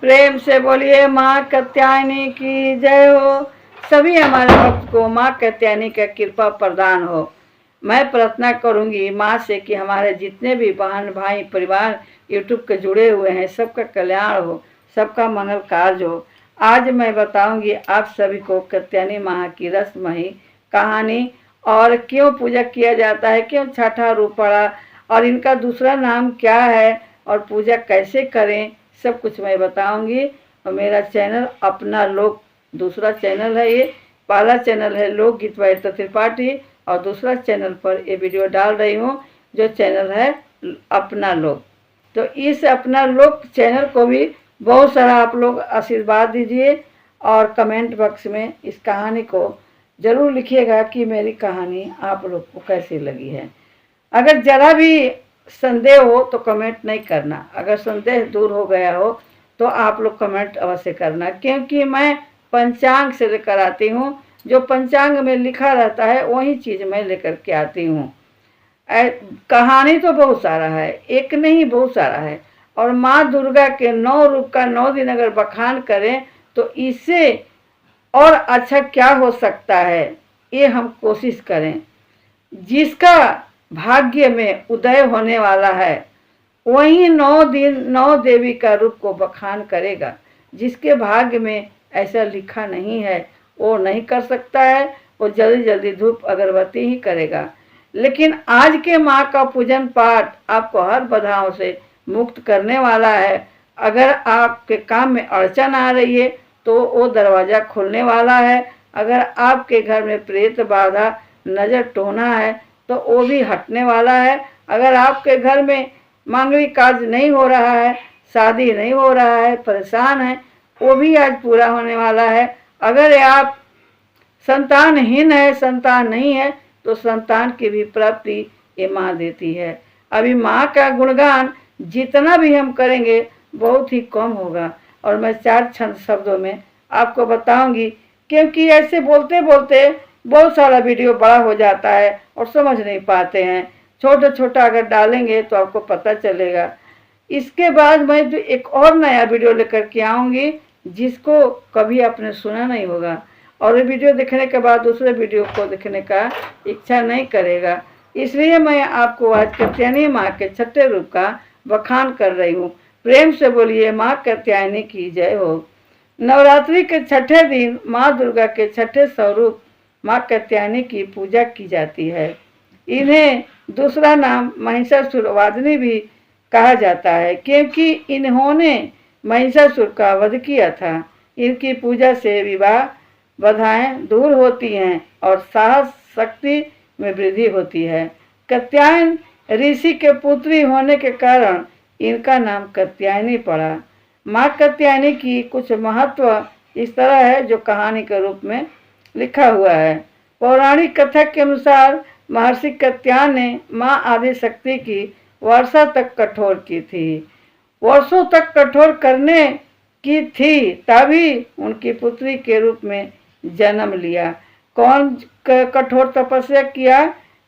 प्रेम से बोलिए माँ कात्यायनी की जय हो। सभी हमारे भक्त को माँ कात्यायनी का कृपा प्रदान हो। मैं प्रार्थना करूंगी माँ से कि हमारे जितने भी बहन भाई परिवार यूट्यूब के जुड़े हुए हैं सबका कल्याण हो, सबका मंगल कार्य हो। आज मैं बताऊंगी आप सभी को कात्यायनी माँ की रसमयी कहानी और क्यों पूजा किया जाता है, क्यों छठा रूप पड़ा और इनका दूसरा नाम क्या है और पूजा कैसे करें, सब कुछ मैं बताऊंगी। और मेरा चैनल अपना लोक दूसरा चैनल है, ये पहला चैनल है लोकगीत वायता त्रिपाठी और दूसरा चैनल पर ये वीडियो डाल रही हूँ जो चैनल है अपना लोक। तो इस अपना लोक चैनल को भी बहुत सारा आप लोग आशीर्वाद दीजिए और कमेंट बॉक्स में इस कहानी को ज़रूर लिखिएगा कि मेरी कहानी आप लोग को कैसी लगी है। अगर ज़रा भी संदेह हो तो कमेंट नहीं करना, अगर संदेह दूर हो गया हो तो आप लोग कमेंट अवश्य करना, क्योंकि मैं पंचांग से लेकर आती हूँ। जो पंचांग में लिखा रहता है वही चीज़ मैं लेकर के आती हूँ। कहानी तो बहुत सारा है, एक नहीं बहुत सारा है। और माँ दुर्गा के 9 रूप का 9 दिन अगर बखान करें तो इससे और अच्छा क्या हो सकता है, ये हम कोशिश करें। जिसका भाग्य में उदय होने वाला है वही 9 दिन 9 देवी का रूप को बखान करेगा। जिसके भाग्य में ऐसा लिखा नहीं है वो नहीं कर सकता है, वो जल्दी जल्दी धूप अगरबत्ती ही करेगा। लेकिन आज के माँ का पूजन पाठ आपको हर बाधाओं से मुक्त करने वाला है। अगर आपके काम में अड़चन आ रही है तो वो दरवाज़ा खुलने वाला है। अगर आपके घर में प्रेत बाधा नज़र टोना है तो वो भी हटने वाला है। अगर आपके घर में मांगलिक कार्य नहीं हो रहा है, शादी नहीं हो रहा है, परेशान है, वो भी आज पूरा होने वाला है। अगर आप संतानहीन है, संतान नहीं है, तो संतान की भी प्राप्ति ये माँ देती है। अभी माँ का गुणगान जितना भी हम करेंगे बहुत ही कम होगा और मैं 4 छंद शब्दों में आपको बताऊंगी, क्योंकि ऐसे बोलते बोलते बहुत सारा वीडियो बड़ा हो जाता है और समझ नहीं पाते हैं। छोटा छोटा अगर डालेंगे तो आपको पता चलेगा। इसके बाद मैं जो एक और नया वीडियो लेकर के आऊँगी जिसको कभी आपने सुना नहीं होगा और ये वीडियो देखने के बाद दूसरे वीडियो को देखने का इच्छा नहीं करेगा। इसलिए मैं आपको आज कात्यायनी माँ के छठे रूप का बखान कर रही हूँ। प्रेम से बोलिए माँ कात्यायनी की जय हो। नवरात्रि के छठे दिन माँ दुर्गा के छठे स्वरूप माँ कात्यायनी की पूजा की जाती है। इन्हें दूसरा नाम महिषासुरवादिनी भी कहा जाता है, क्योंकि इन्होंने महिषासुर का वध किया था। इनकी पूजा से विवाह बाधाएं दूर होती हैं और साहस शक्ति में वृद्धि होती है। कात्यायन ऋषि के पुत्री होने के कारण इनका नाम कात्यायनी पड़ा। माँ कात्यायनी की कुछ महत्व इस तरह है जो कहानी के रूप में लिखा हुआ है। पौराणिक कथक के अनुसार महर्षि कात्यायन ने माँ आदि शक्ति की वर्षा तक कठोर की थी, वर्षों तक कठोर करने की थी, तभी उनकी पुत्री के रूप में जन्म लिया। कौन कठोर तपस्या किया?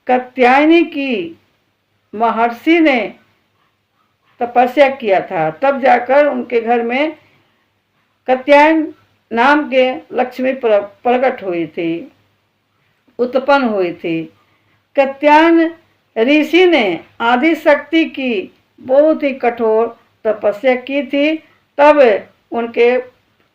कात्यायनी की महर्षि ने तपस्या किया था, तब जाकर उनके घर में कात्यायन नाम के लक्ष्मी प्रकट हुई थी, उत्पन्न हुई थी। कात्यायन ऋषि ने आदि शक्ति की बहुत ही कठोर तपस्या की थी, तब उनके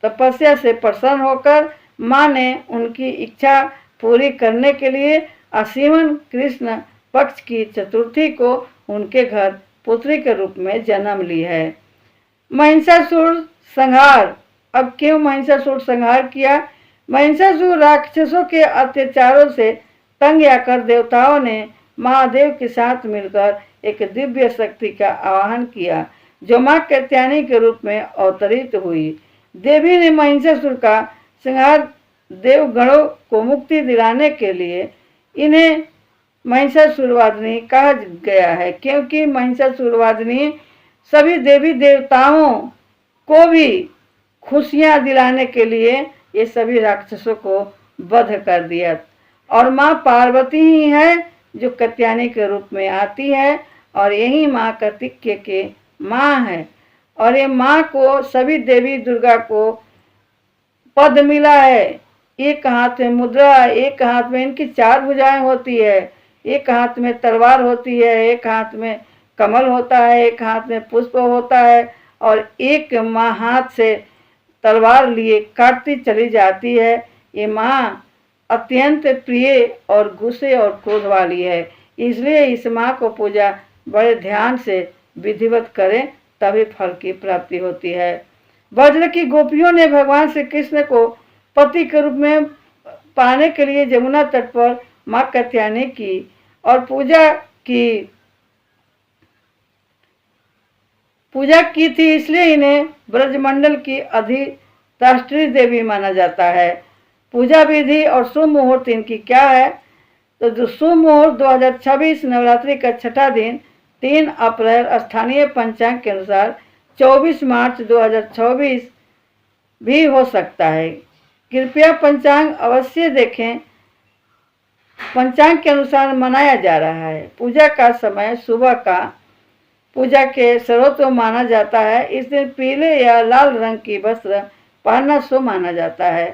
तपस्या से प्रसन्न होकर माँ ने उनकी इच्छा पूरी करने के लिए आश्विन कृष्ण पक्ष की चतुर्थी को उनके घर पुत्री के रूप में जन्म ली है। महिषासुर संहार। अब क्यों महिषासुर संहार किया? महिषासुर राक्षसों के अत्याचारों से तंग आकर देवताओं ने महादेव के साथ मिलकर एक दिव्य शक्ति का आवाहन किया जो माँ कात्यायनी के रूप में अवतरित हुई। देवी ने महिषासुर का संहार देवगणों को मुक्ति दिलाने के लिए इन्हें महिषासुरवादिनी कहा गया है, क्योंकि महिषासुरवादिनी सभी देवी देवताओं को भी खुशियां दिलाने के लिए ये सभी राक्षसों को वध कर दिया। और माँ पार्वती ही है जो कात्यायनी के रूप में आती है और यही माँ कार्तिकेय के माँ है। और ये माँ को, सभी देवी दुर्गा को पद मिला है। एक हाथ में मुद्रा, एक हाथ में इनकी 4 भुजाएं होती है, एक हाथ में तलवार होती है, एक हाथ में कमल होता है, एक हाथ में पुष्प होता है, और एक माँ हाथ से तलवार लिए काटती चली जाती है। ये माँ अत्यंत प्रिय और गुस्से और क्रोध वाली है, इसलिए इस माँ को पूजा बड़े ध्यान से विधिवत करें, तभी फल की प्राप्ति होती है। ब्रज की गोपियों ने भगवान श्री कृष्ण को पति के रूप में पाने के लिए यमुना तट पर माँ कात्यायनी की और पूजा की थी, इसलिए इन्हें ब्रजमंडल की अधिराष्ट्रीय देवी माना जाता है। पूजा विधि और शुभ मुहूर्त इनकी क्या है? तो जो शुभ मुहूर्त 2026 नवरात्रि का छठा दिन 3 अप्रैल स्थानीय पंचांग के अनुसार 24 मार्च 2024 भी हो सकता है। कृपया पंचांग अवश्य देखें। पंचांग के अनुसार मनाया जा रहा है। पूजा का समय सुबह का पूजा के सर्वोत्तम माना जाता है। इस दिन पीले या लाल रंग की वस्त्र पहनना शुभ माना जाता है।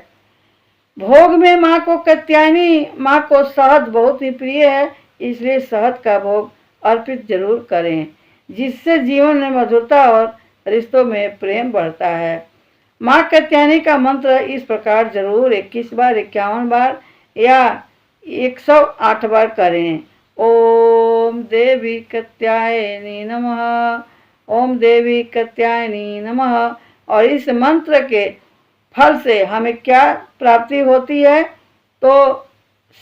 भोग में माँ को कात्यायनी माँ को शहद बहुत ही प्रिय है, इसलिए शहद का भोग अर्पित जरूर करें, जिससे जीवन में मधुरता और रिश्तों में प्रेम बढ़ता है। माँ कात्यायनी का मंत्र इस प्रकार जरूर 21 बार, 51 बार या 108 बार करें। ओम देवी कात्यायनी नमः, ओम देवी कात्यायनी नमः। और इस मंत्र के फल से हमें क्या प्राप्ति होती है? तो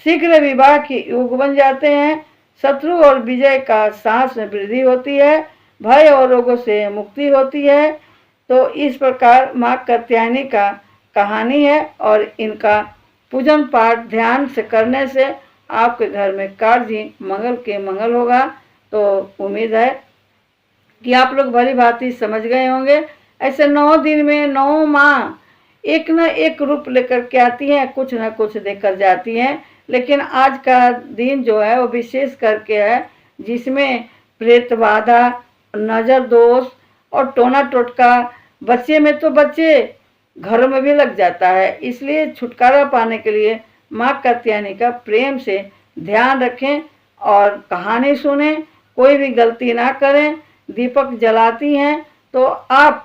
शीघ्र विवाह की योग बन जाते हैं, शत्रु और विजय का साहस में वृद्धि होती है, भय और रोगों से मुक्ति होती है। तो इस प्रकार माँ कात्यायनी का कहानी है, और इनका पूजन पाठ ध्यान से करने से आपके घर में कार्य मंगल के मंगल होगा। तो उम्मीद है कि आप लोग भली भांति समझ गए होंगे। ऐसे 9 दिन में 9 माँ एक न एक रूप लेकर के आती हैं, कुछ न कुछ देकर जाती हैं। लेकिन आज का दिन जो है वो विशेष करके है, जिसमें प्रेत बाधा, नजर दोष और टोना टोटका बच्चे में तो बच्चे घरों में भी लग जाता है। इसलिए छुटकारा पाने के लिए माँ कात्यायनी का प्रेम से ध्यान रखें और कहानी सुने, कोई भी गलती ना करें। दीपक जलाती हैं तो आप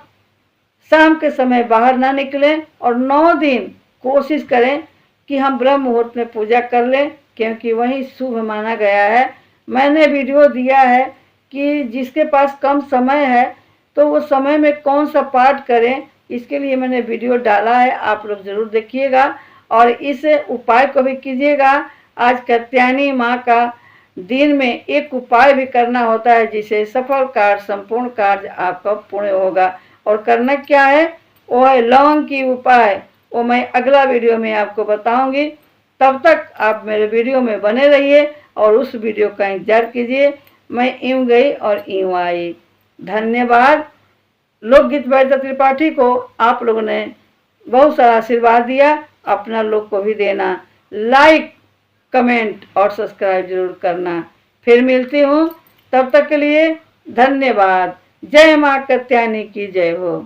शाम के समय बाहर ना निकलें, और 9 दिन कोशिश करें कि हम ब्रह्म मुहूर्त में पूजा कर लें, क्योंकि वही शुभ माना गया है। मैंने वीडियो दिया है कि जिसके पास कम समय है तो वो समय में कौन सा पाठ करें, इसके लिए मैंने वीडियो डाला है, आप लोग ज़रूर देखिएगा और इस उपाय को भी कीजिएगा। आज कात्यायनी माँ का दिन में एक उपाय भी करना होता है, जिसे सफल कार्य, संपूर्ण कार्य आपका पूर्ण होगा। और करना क्या है? वो है लौंग की उपाय। वो मैं अगला वीडियो में आपको बताऊंगी। तब तक आप मेरे वीडियो में बने रहिए और उस वीडियो का इंतजार कीजिए। मैं यूँ गई और यूँ आई। धन्यवाद। लोकगीत वैद्य त्रिपाठी को आप लोगों ने बहुत सारा आशीर्वाद दिया, अपना लोग को भी देना। लाइक, कमेंट और सब्सक्राइब जरूर करना। फिर मिलती हूँ, तब तक के लिए धन्यवाद। जय माँ कात्यायनी की जय हो।